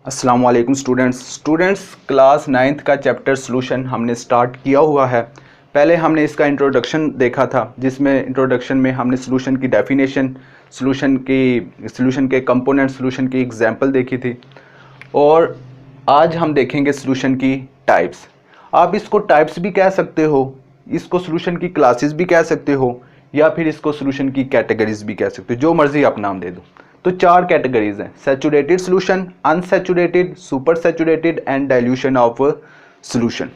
अस्सलाम वालेकुम students class 9th का चैप्टर सोल्यूशन हमने स्टार्ट किया हुआ है। पहले हमने इसका इंट्रोडक्शन देखा था, जिसमें इंट्रोडक्शन में हमने सोल्यूशन की डेफिनेशन, सोल्यूशन के कंपोनेंट, सोल्यूशन की एग्जांपल देखी थी। और आज हम देखेंगे सोल्यूशन की टाइप्स। आप इसको टाइप्स भी कह सकते हो, इसको सोल्यूशन की क्लासेस भी कह सकते हो, या फिर इसको सोल्यूशन की कैटेगरीज भी कह सकते हो, जो मर्जी आप नाम दे दो। तो चार कैटेगरीज हैं: saturated solution, unsaturated, super saturated and dilution of solution.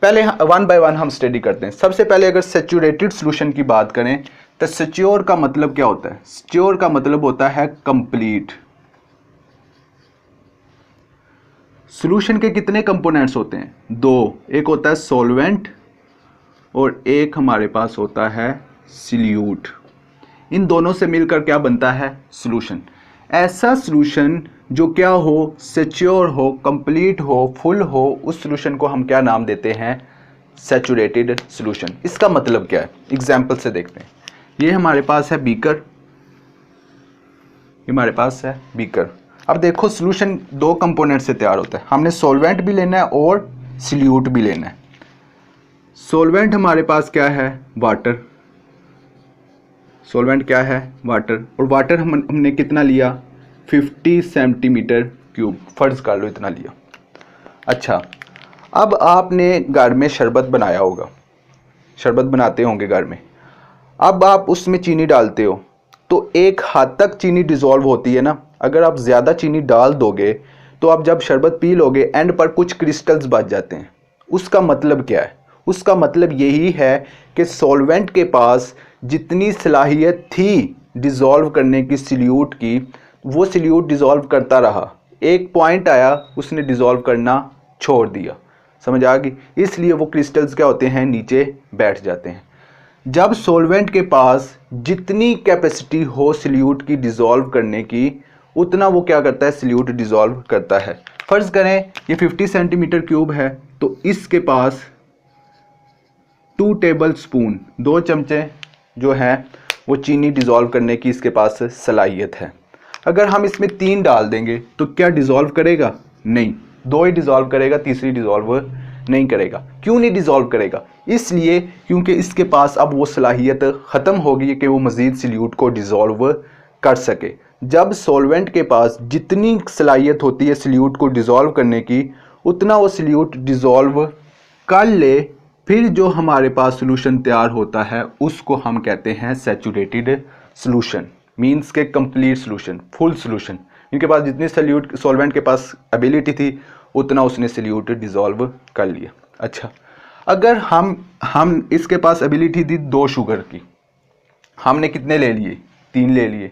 पहले वन बाय वन हम स्टडी करते हैं। सबसे पहले अगर सैचुरेटेड सोल्यूशन की बात करें तो सैच्योर का मतलब क्या होता है? सैच्योर का मतलब होता है कंप्लीट। सोल्यूशन के कितने कंपोनेंट्स होते हैं? दो, एक होता है सॉल्वेंट और एक हमारे पास होता है सॉल्यूट। इन दोनों से मिलकर क्या बनता है? सॉल्यूशन। ऐसा सॉल्यूशन जो क्या हो, सैच्योर हो, कंप्लीट हो, फुल हो, उस सॉल्यूशन को हम क्या नाम देते हैं? Saturated solution. इसका मतलब क्या है? एग्जांपल से देखते हैं। ये हमारे पास है बीकर, हमारे पास है बीकर। अब देखो, सॉल्यूशन दो कंपोनेंट से तैयार होता है। हमने सॉल्वेंट भी लेना है और सॉल्यूट भी लेना है। सॉल्वेंट हमारे पास क्या है? वाटर। सॉल्वेंट क्या है? वाटर। और वाटर हमने कितना लिया? 50 सेंटीमीटर क्यूब, फर्ज कर लो इतना लिया। अच्छा, अब आपने घर में शरबत बनाया होगा, शरबत बनाते होंगे घर में। अब आप उसमें चीनी डालते हो तो एक हद तक चीनी डिज़ोल्व होती है ना। अगर आप ज़्यादा चीनी डाल दोगे तो आप जब शरबत पी लोगे एंड पर कुछ क्रिस्टल्स बच जाते हैं। उसका मतलब क्या है? उसका मतलब यही है कि सॉल्वेंट के पास जितनी सलाहियत थी डिज़ोल्व करने की सॉल्यूट की, वो सॉल्यूट डिज़ोल्व करता रहा। एक पॉइंट आया, उसने डिज़ोल्व करना छोड़ दिया। समझ आ गई? इसलिए वो क्रिस्टल्स क्या होते हैं? नीचे बैठ जाते हैं। जब सॉल्वेंट के पास जितनी कैपेसिटी हो सॉल्यूट की डिज़ोल्व करने की, उतना वो क्या करता है? सॉल्यूट डिज़ोल्व करता है। फ़र्ज़ करें ये 50 सेंटीमीटर क्यूब है, तो इसके पास 2 टेबल स्पून, 2 चमचे जो है वो चीनी डिज़ोल्व करने की इसके पास सलाहियत है। अगर हम इसमें 3 डाल देंगे तो क्या डिज़ोल्व करेगा? नहीं, 2 ही डिज़ोल्व करेगा, तीसरी डिज़ोल्व नहीं करेगा। क्यों नहीं डिज़ोल्व करेगा? इसलिए क्योंकि इसके पास अब वो सलाहियत ख़त्म होगी कि वो मज़ीद सॉल्यूट को डिज़ोल्व कर सके। जब सॉल्वेंट के पास जितनी सलाहियत होती है सॉल्यूट को डिज़ोल्व करने की, उतना वो सॉल्यूट डिज़ोल्व कर ले, फिर जो हमारे पास सॉल्यूशन तैयार होता है उसको हम कहते हैं सैचुरेटेड सॉल्यूशन। मींस के कंप्लीट सॉल्यूशन, फुल सॉल्यूशन। इनके पास जितनी सॉल्वेंट के पास एबिलिटी थी, उतना उसने सॉल्यूट डिज़ोल्व कर लिया। अच्छा, अगर हम इसके पास एबिलिटी थी 2 शुगर की, हमने कितने ले लिए? 3 ले लिए।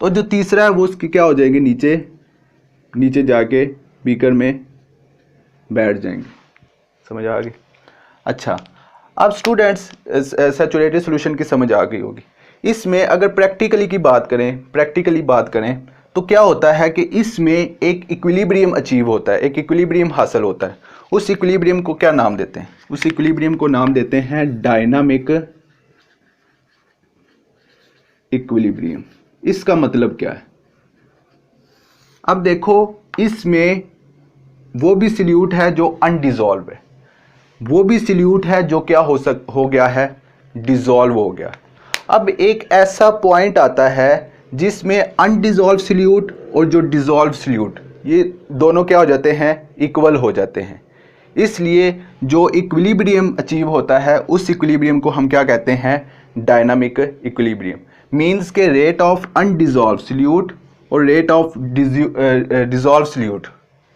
तो जो तीसरा है वो उसकी क्या हो जाएगी? नीचे जाके बीकर में बैठ जाएंगे। समझ आ गई? अच्छा, अब स्टूडेंट्स सैचुरेटेड सॉल्यूशन की समझ आ गई होगी। इसमें अगर प्रैक्टिकली बात करें तो क्या होता है कि इसमें एक इक्विलिब्रियम अचीव होता है, एक इक्विलिब्रियम हासिल होता है। उस इक्विलिब्रियम को क्या नाम देते हैं? उस इक्विलिब्रियम को नाम देते हैं डायनामिक इक्विलिब्रियम। इसका मतलब क्या है? अब देखो, इसमें वो भी सॉल्यूट है जो अनडिज़ोल्व है, वो भी सॉल्यूट है जो क्या हो गया है? डिज़ोल्व हो गया। अब एक ऐसा पॉइंट आता है जिसमें अनडिज़ोल्व सॉल्यूट और जो डिज़ोल्व सॉल्यूट, ये दोनों क्या हो जाते हैं? इक्वल हो जाते हैं। इसलिए जो इक्विलिब्रियम अचीव होता है, उस इक्विलिब्रियम को हम क्या कहते हैं? Dynamic equilibrium. मींस के रेट ऑफ अनडिज़ोल्व सॉल्यूट और rate of dissolve solute,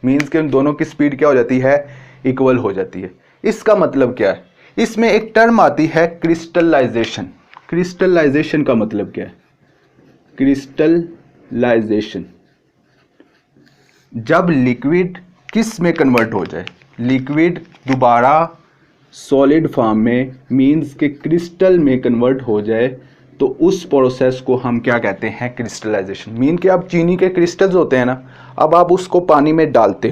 means के उन दोनों की स्पीड क्या हो जाती है? इक्वल हो जाती है। इसका मतलब क्या है? इसमें एक टर्म आती है क्रिस्टलाइजेशन। क्रिस्टलाइजेशन का मतलब क्या है? क्रिस्टलाइजेशन, जब लिक्विड किस में कन्वर्ट हो जाए? लिक्विड दोबारा सॉलिड फॉर्म में, मींस के क्रिस्टल में कन्वर्ट हो जाए, तो उस प्रोसेस को हम क्या कहते हैं? क्रिस्टलाइजेशन। मीन कि अब चीनी के क्रिस्टल्स होते हैं ना, अब आप उसको पानी में डालते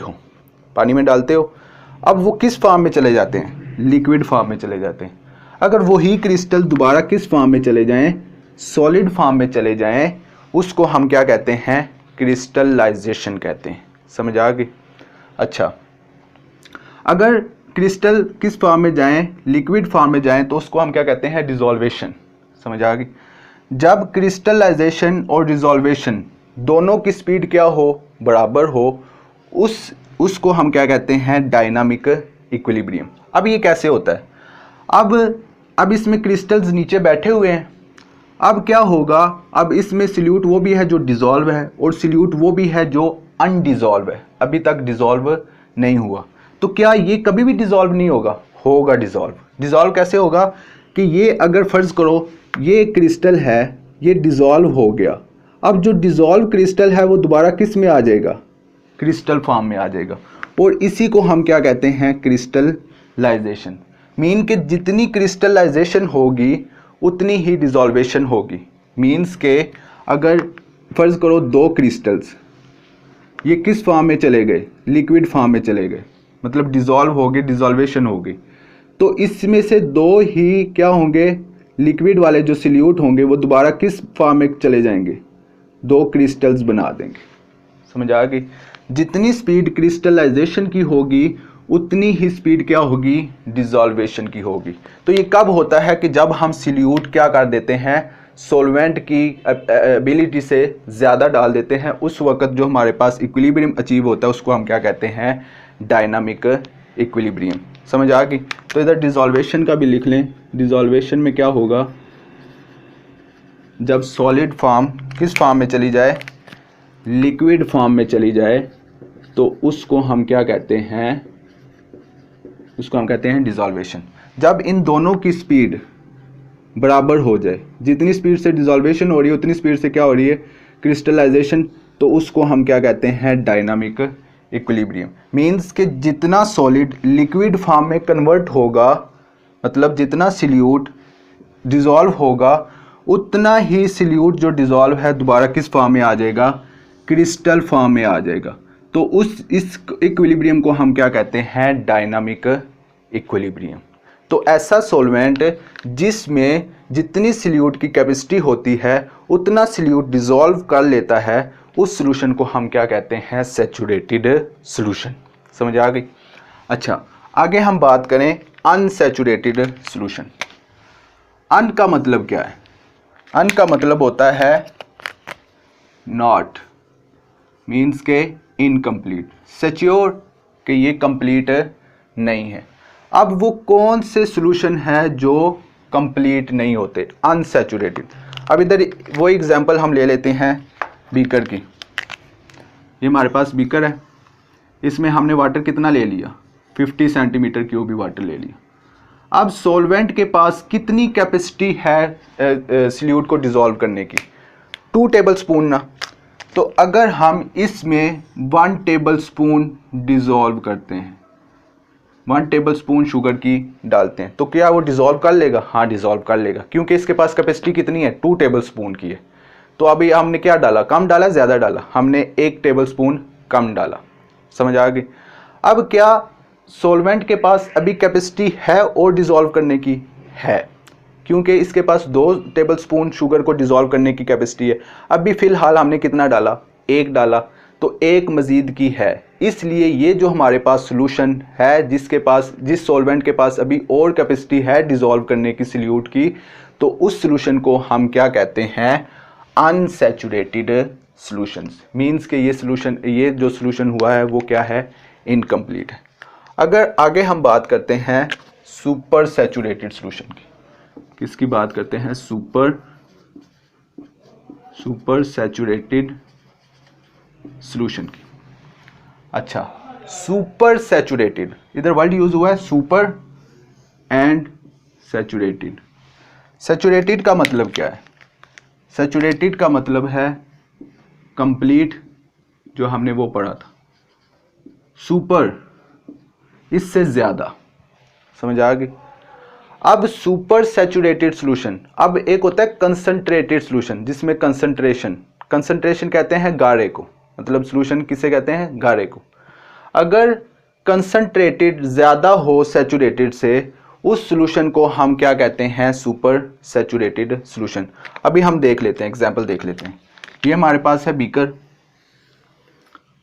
हो, अब वो किस फॉर्म में चले जाते हैं? लिक्विड फॉर्म में चले जाते हैं। अगर वही क्रिस्टल दोबारा किस फॉर्म में चले जाएं? सॉलिड फॉर्म में चले जाएं, उसको हम क्या कहते हैं? क्रिस्टलाइजेशन कहते हैं। समझ आ गई। अच्छा, अगर क्रिस्टल किस फॉर्म में जाएं, लिक्विड फॉर्म में जाएं, तो उसको हम क्या कहते हैं, डिसॉल्वेशन। समझ आ गई। जब क्रिस्टलाइजेशन और डिसॉल्वेशन दोनों की स्पीड क्या हो, बराबर हो, उसको हम क्या कहते हैं, डायनामिक इक्विलिब्रियम। अब ये कैसे होता है, अब इसमें क्रिस्टल्स नीचे बैठे हुए हैं। अब क्या होगा, अब इसमें सल्यूट वो भी है जो डिसॉल्व है और सल्यूट वो भी है जो अनडिसॉल्व है, अभी तक डिसॉल्व नहीं हुआ। तो क्या ये कभी भी डिसॉल्व नहीं होगा, होगा डिसॉल्व। डिसॉल्व कैसे होगा कि ये अगर फर्ज करो ये क्रिस्टल है, ये डिसॉल्व हो गया, अब जो डिसॉल्व क्रिस्टल है वो दोबारा किस में आ जाएगा, क्रिस्टल फॉर्म में आ जाएगा, और इसी को हम क्या कहते हैं, क्रिस्टलाइजेशन। मीन कि जितनी क्रिस्टलाइजेशन होगी उतनी ही डिसॉल्वेशन होगी। मीन्स के अगर फर्ज करो दो क्रिस्टल्स ये किस फॉर्म में चले गए, लिक्विड फॉर्म में चले गए, मतलब डिसॉल्व हो गए, डिसॉल्वेशन हो गई, तो इसमें से दो ही क्या होंगे, लिक्विड वाले जो सल्यूट होंगे वो दोबारा किस फॉर्म में चले जाएंगे, दो क्रिस्टल्स बना देंगे। समझ आ गई। जितनी स्पीड क्रिस्टलाइजेशन की होगी उतनी ही स्पीड क्या होगी, डिसॉल्वेशन की होगी। तो ये कब होता है कि जब हम सल्यूट क्या कर देते हैं, सॉल्वेंट की एबिलिटी से ज़्यादा डाल देते हैं, उस वक्त जो हमारे पास इक्विलिब्रियम अचीव होता है उसको हम क्या कहते हैं, डायनामिक इक्विलिब्रियम। समझ आ गई। तो इधर डिसॉल्वेशन का भी लिख लें। डिसॉल्वेशन में क्या होगा, जब सॉलिड फॉर्म किस फॉर्म में चली जाए, लिक्विड फॉर्म में चली जाए, तो उसको हम क्या कहते हैं, उसको हम कहते हैं डिसॉल्वेशन। जब इन दोनों की स्पीड बराबर हो जाए, जितनी स्पीड से डिसॉल्वेशन हो रही है उतनी स्पीड से क्या हो रही है, क्रिस्टलाइजेशन, तो उसको हम क्या कहते हैं, डायनामिक इक्विलिब्रियम। मीन्स कि जितना सॉलिड लिक्विड फॉर्म में कन्वर्ट होगा, मतलब जितना सल्यूट डिसॉल्व होगा उतना ही सल्यूट जो डिसॉल्व है दोबारा किस फॉर्म में आ जाएगा, क्रिस्टल फॉर्म में आ जाएगा। तो इस इक्विलिब्रियम को हम क्या कहते हैं, डायनामिक इक्विलिब्रियम। तो ऐसा सॉल्वेंट जिसमें जितनी सल्यूट की कैपेसिटी होती है उतना सल्यूट डिसॉल्व कर लेता है, उस सॉल्यूशन को हम क्या कहते हैं, सैचुरेटेड सॉल्यूशन। समझ आ गई। अच्छा, आगे हम बात करें अनसैचुरेटेड सॉल्यूशन। अन का मतलब क्या है, अन का मतलब होता है नॉट, मीन्स के इनकम्प्लीट, सेच्योर कि ये कंप्लीट नहीं है। अब वो कौन से सॉल्यूशन है जो कंप्लीट नहीं होते, अनसैचुरेटेड। अब इधर वो एग्जांपल हम ले लेते हैं बीकर की। ये हमारे पास बीकर है, इसमें हमने वाटर कितना ले लिया, 50 सेंटीमीटर क्यूब वाटर ले लिया। अब सॉल्वेंट के पास कितनी कैपेसिटी है सल्यूट को डिसॉल्व करने की, 2 टेबल स्पून ना। तो अगर हम इसमें 1 टेबल स्पून डिसॉल्व करते हैं, 1 टेबल स्पून शुगर की डालते हैं, तो क्या वो डिसॉल्व कर लेगा, हाँ डिसॉल्व कर लेगा, क्योंकि इसके पास कैपेसिटी कितनी है, 2 टेबल स्पून की है। तो अभी हमने क्या डाला, कम डाला ज़्यादा डाला, हमने 1 टेबल स्पून कम डाला। समझ आ गई। अब क्या सॉल्वेंट के पास अभी कैपेसिटी है और डिसॉल्व करने की है, क्योंकि इसके पास 2 टेबल स्पून शुगर को डिसॉल्व करने की कैपेसिटी है। अभी फ़िलहाल हमने कितना डाला, 1 डाला, तो 1 मज़ीद की है। इसलिए ये जो हमारे पास सॉल्यूशन है, जिस सॉल्वेंट के पास अभी और कैपेसिटी है डिसॉल्व करने की सल्यूट की, तो उस सॉल्यूशन को हम क्या कहते हैं, अनसैचुरेटेड सॉल्यूशंस। मीन्स के ये जो सॉल्यूशन हुआ है वो क्या है, इनकम्प्लीट है। अगर आगे हम बात करते हैं सुपर सैचुरेटेड सॉल्यूशन की, किसकी बात करते हैं, सुपर सैचुरेटेड सॉल्यूशन की। अच्छा, सुपर सैचुरेटेड, इधर वर्ड यूज हुआ है सुपर एंड सैचुरेटेड। सैचुरेटेड का मतलब क्या है, सैचुरेटेड का मतलब है कंप्लीट, जो हमने वो पढ़ा था। सुपर इससे ज़्यादा। समझ आ गई। अब सुपर सैचुरेटेड सॉल्यूशन, अब एक होता है कंसंट्रेटेड सॉल्यूशन, जिसमें कंसंट्रेशन कहते हैं गाढ़े को, मतलब सॉल्यूशन किसे कहते हैं, गाढ़े को। अगर कंसंट्रेटेड ज़्यादा हो सैचुरेटेड से, उस सॉल्यूशन को हम क्या कहते हैं, सुपर सैचुरेटेड सॉल्यूशन। अभी हम देख लेते हैं, एग्जांपल देख लेते हैं। ये हमारे पास है बीकर,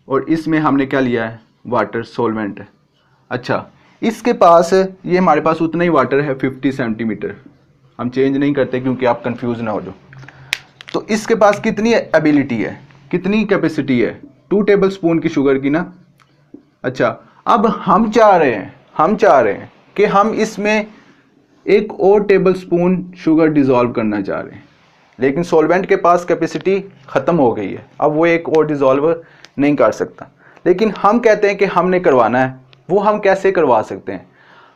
और इसमें हमने क्या लिया है, वाटर सॉल्वेंट है। अच्छा, इसके पास ये हमारे पास उतना ही वाटर है 50 सेंटीमीटर, हम चेंज नहीं करते क्योंकि आप कंफ्यूज ना हो जाओ। तो इसके पास कितनी एबिलिटी है, कितनी कैपेसिटी है, 2 टेबल स्पून की शुगर की ना। अच्छा, अब हम चाह रहे हैं कि हम इसमें एक और टेबल स्पून शुगर डिज़ोल्व करना चाह रहे हैं, लेकिन सॉल्वेंट के पास कैपेसिटी ख़त्म हो गई है, अब वो एक और डिज़ोल्व नहीं कर सकता। लेकिन हम कहते हैं कि हमने करवाना है, वो हम कैसे करवा सकते हैं,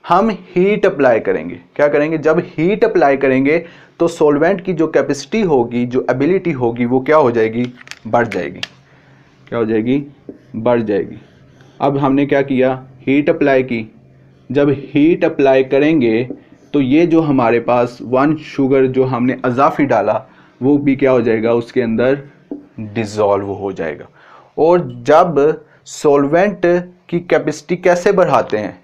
हम हीट अप्लाई करेंगे। क्या करेंगे, जब हीट अप्लाई करेंगे तो सॉल्वेंट की जो कैपेसिटी होगी, जो एबिलिटी होगी, वो क्या हो जाएगी, बढ़ जाएगी। क्या हो जाएगी, बढ़ जाएगी। अब हमने क्या किया, हीट अप्लाई की। जब हीट अप्लाई करेंगे तो ये जो हमारे पास 1 शुगर जो हमने अज़ाफ़ी डाला वो भी क्या हो जाएगा, उसके अंदर डिज़ोल्व हो जाएगा। और जब सॉल्वेंट की कैपेसिटी कैसे बढ़ाते हैं,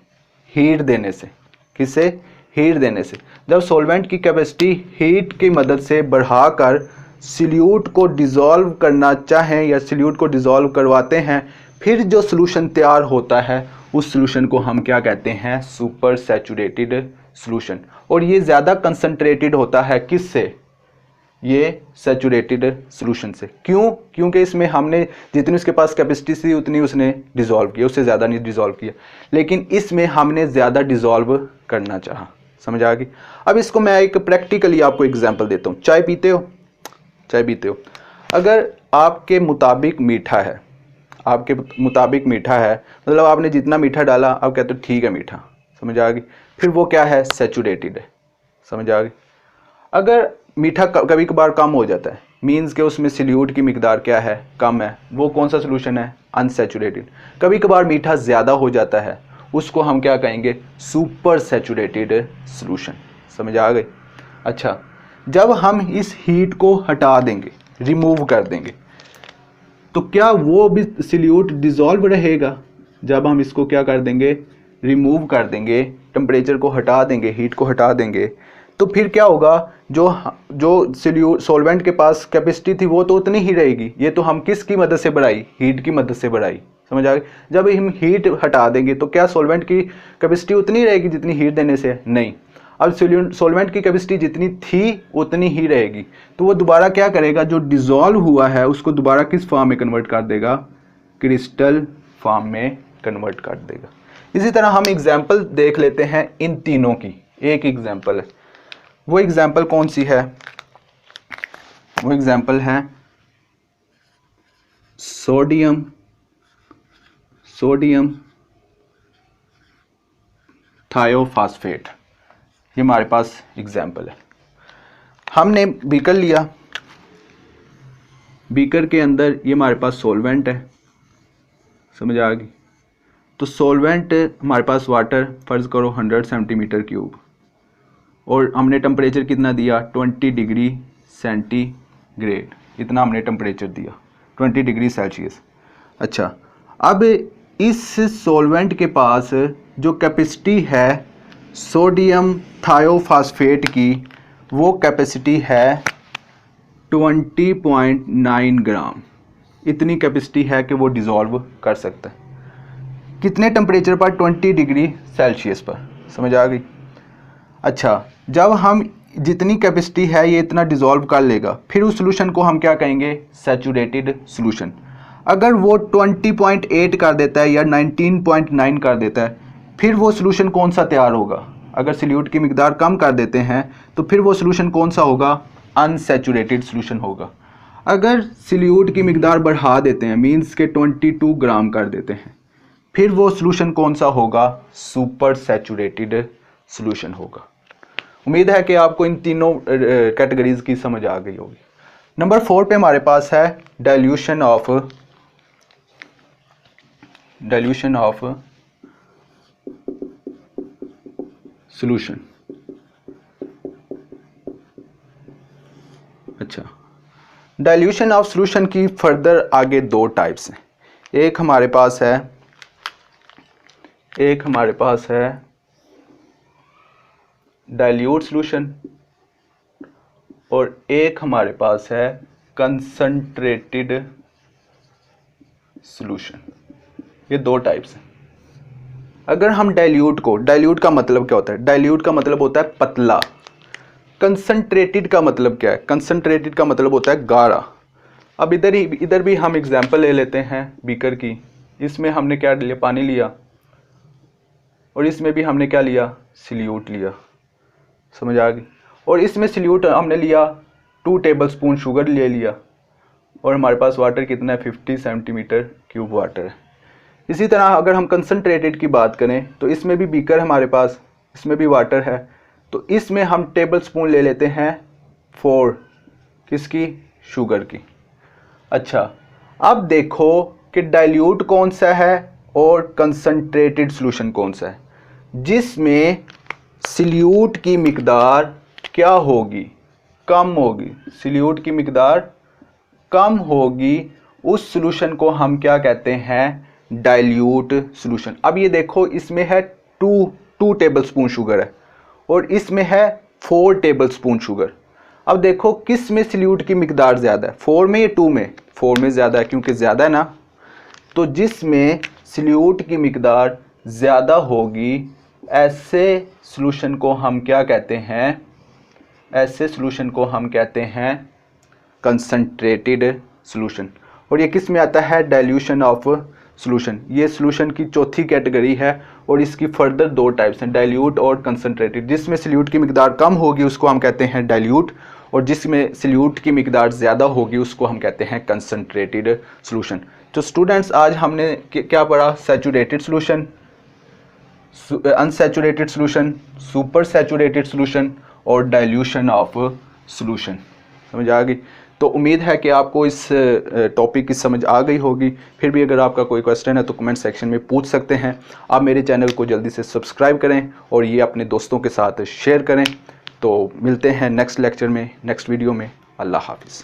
हीट देने से। किससे, हीट देने से। जब सॉल्वेंट की कैपेसिटी हीट की मदद से बढ़ाकर सॉल्यूट को डिज़ोल्व करना चाहें या सॉल्यूट को डिज़ोल्व करवाते हैं, फिर जो सॉल्यूशन तैयार होता है उस सॉल्यूशन को हम क्या कहते हैं, सुपर सैचुरेटेड सॉल्यूशन। और ये ज़्यादा कंसंट्रेटेड होता है किससे, ये सैचुरेटेड सॉल्यूशन से। क्यों, क्योंकि इसमें हमने जितनी उसके पास कैपेसिटी थी उतनी उसने डिज़ोल्व किया, उससे ज़्यादा नहीं डिज़ोल्व किया। लेकिन इसमें हमने ज़्यादा डिज़ोल्व करना चाहा। समझ आ गई। अब इसको मैं एक प्रैक्टिकली आपको एग्जांपल देता हूँ। चाय पीते हो, चाय पीते हो, अगर आपके मुताबिक मीठा है, आपके मुताबिक मीठा है, मतलब आपने जितना मीठा डाला आप कहते हो ठीक है मीठा। समझ आ गई। फिर वो क्या है, सैचुरेटेड है। समझ आ गई। अगर मीठा कभी कभार कम हो जाता है, मीन्स के उसमें सॉल्यूट की मिकदार क्या है, कम है, वो कौन सा सॉल्यूशन है, अनसैचुरेटेड। कभी कभार मीठा ज़्यादा हो जाता है, उसको हम क्या कहेंगे, सुपर सैचुरेटेड सॉल्यूशन। समझ आ गई। अच्छा, जब हम इस हीट को हटा देंगे, रिमूव कर देंगे, तो क्या वो भी सॉल्यूट डिज़ोल्व रहेगा। जब हम इसको क्या कर देंगे, रिमूव कर देंगे, टेम्परेचर को हटा देंगे, हीट को हटा देंगे, तो फिर क्या होगा, जो जो सॉल्वेंट के पास कैपेसिटी थी वो तो उतनी ही रहेगी। ये तो हम किसकी मदद से बढ़ाई, हीट की मदद से बढ़ाई। समझ आ गई। जब हम हीट हटा देंगे तो क्या सॉल्वेंट की कैपेसिटी उतनी रहेगी जितनी हीट देने से, नहीं। अब सॉल्वेंट की कैपेसिटी जितनी थी उतनी ही रहेगी, तो वो दोबारा क्या करेगा, जो डिज़ोल्व हुआ है उसको दोबारा किस फॉर्म में कन्वर्ट कर देगा, क्रिस्टल फॉर्म में कन्वर्ट कर देगा। इसी तरह हम एग्जाम्पल देख लेते हैं इन तीनों की। एक एग्जाम्पल है, वो एग्जाम्पल कौन सी है, वो एग्जाम्पल है सोडियम थायोफॉस्फेट। ये हमारे पास एग्जाम्पल है। हमने बीकर लिया, बीकर के अंदर ये हमारे पास सॉल्वेंट है। समझ आ गई। तो सॉल्वेंट हमारे पास वाटर फर्ज करो 100 सेंटीमीटर क्यूब, और हमने टेम्परेचर कितना दिया, 20 डिग्री सेंटीग्रेड, इतना हमने टेम्परेचर दिया, 20 डिग्री सेल्सियस। अच्छा, अब इस सॉल्वेंट के पास जो कैपेसिटी है सोडियम थायोफॉस्फेट की, वो कैपेसिटी है 20.9 ग्राम। इतनी कैपेसिटी है कि वो डिज़ोल्व कर सकता है। कितने टेम्परेचर पर, 20 डिग्री सेल्सियस पर। समझ आ गई। अच्छा, जब हम जितनी कैपेसिटी है ये इतना डिज़ोल्व कर लेगा, फिर उस सॉल्यूशन को हम क्या कहेंगे, सैचुरेटेड सॉल्यूशन। अगर वो 20.8 कर देता है या 19.9 कर देता है, फिर वो सॉल्यूशन कौन सा तैयार होगा। अगर सॉल्यूट की मिकदार कम कर देते हैं तो फिर वो सॉल्यूशन कौन सा होगा, अनसैचुरेटेड सॉल्यूशन होगा। अगर सॉल्यूट की मिकदार बढ़ा देते हैं, मीन्स के 22 ग्राम कर देते हैं, फिर वो सॉल्यूशन कौन सा होगा, सुपर सैचुरेटेड सॉल्यूशन होगा। उम्मीद है कि आपको इन तीनों कैटेगरीज की समझ आ गई होगी। नंबर 4 पे हमारे पास है डाइल्यूशन ऑफ सॉल्यूशन। अच्छा, डाइल्यूशन ऑफ सॉल्यूशन की फर्दर आगे 2 टाइप्स हैं। एक हमारे पास है डाइल्यूट सॉल्यूशन, और एक हमारे पास है कंसंट्रेटेड सॉल्यूशन, ये दो टाइप्स हैं। अगर हम डाइल्यूट को, डाइल्यूट का मतलब क्या होता है? डाइल्यूट का मतलब होता है पतला। कंसंट्रेटेड का मतलब क्या है? कंसंट्रेटेड का मतलब होता है गाढ़ा। अब इधर भी हम एग्जांपल ले लेते हैं बीकर की। इसमें हमने क्या लिया? पानी लिया, और इसमें भी हमने क्या लिया? सॉल्यूट लिया। समझ आ गई? और इसमें सॉल्यूट हमने लिया 2 टेबलस्पून शुगर ले लिया, और हमारे पास वाटर कितना है? 50 सेंटीमीटर क्यूब वाटर है। इसी तरह अगर हम कंसंट्रेटेड की बात करें तो इसमें भी बीकर हमारे पास, इसमें भी वाटर है, तो इसमें हम टेबलस्पून ले लेते हैं 4, किसकी? शुगर की। अच्छा, अब देखो कि डाइल्यूट कौन सा है और कंसंट्रेटेड सॉल्यूशन कौन सा है, जिसमें सॉल्यूट की मिकदार क्या होगी? कम होगी। सॉल्यूट की मिकदार कम होगी, उस सॉल्यूशन को हम क्या कहते हैं? Dilute solution. अब ये देखो, इसमें है 2 टेबलस्पून शुगर है, और इसमें है 4 टेबलस्पून शुगर। अब देखो किस में सॉल्यूट की मिकदार ज़्यादा है? 4 में या 2 में? 4 में ज़्यादा है, क्योंकि ज़्यादा है ना। तो जिसमें सॉल्यूट की मिकदार ज़्यादा होगी, ऐसे सॉल्यूशन को हम क्या कहते हैं? ऐसे सॉल्यूशन को हम कहते हैं कंसंट्रेटेड सॉल्यूशन। और ये किस में आता है? Dilution of solution. ये सॉल्यूशन की चौथी कैटेगरी है, और इसकी फर्दर 2 टाइप्स हैं, डाइल्यूट और कंसंट्रेटेड। जिसमें सॉल्यूट की मिकदार कम होगी उसको हम कहते हैं डाइल्यूट, और जिसमें सॉल्यूट की मिकदार ज़्यादा होगी उसको हम कहते हैं कंसंट्रेटेड सॉल्यूशन। तो स्टूडेंट्स, आज हमने क्या पढ़ा? Saturated solution, unsaturated solution, super saturated solution और डाइल्यूशन ऑफ सॉल्यूशन। समझ आ गई? तो उम्मीद है कि आपको इस टॉपिक की समझ आ गई होगी। फिर भी अगर आपका कोई क्वेश्चन है तो कमेंट सेक्शन में पूछ सकते हैं। आप मेरे चैनल को जल्दी से सब्सक्राइब करें और ये अपने दोस्तों के साथ शेयर करें। तो मिलते हैं नेक्स्ट लेक्चर में, नेक्स्ट वीडियो में। अल्लाह हाफ़िज़।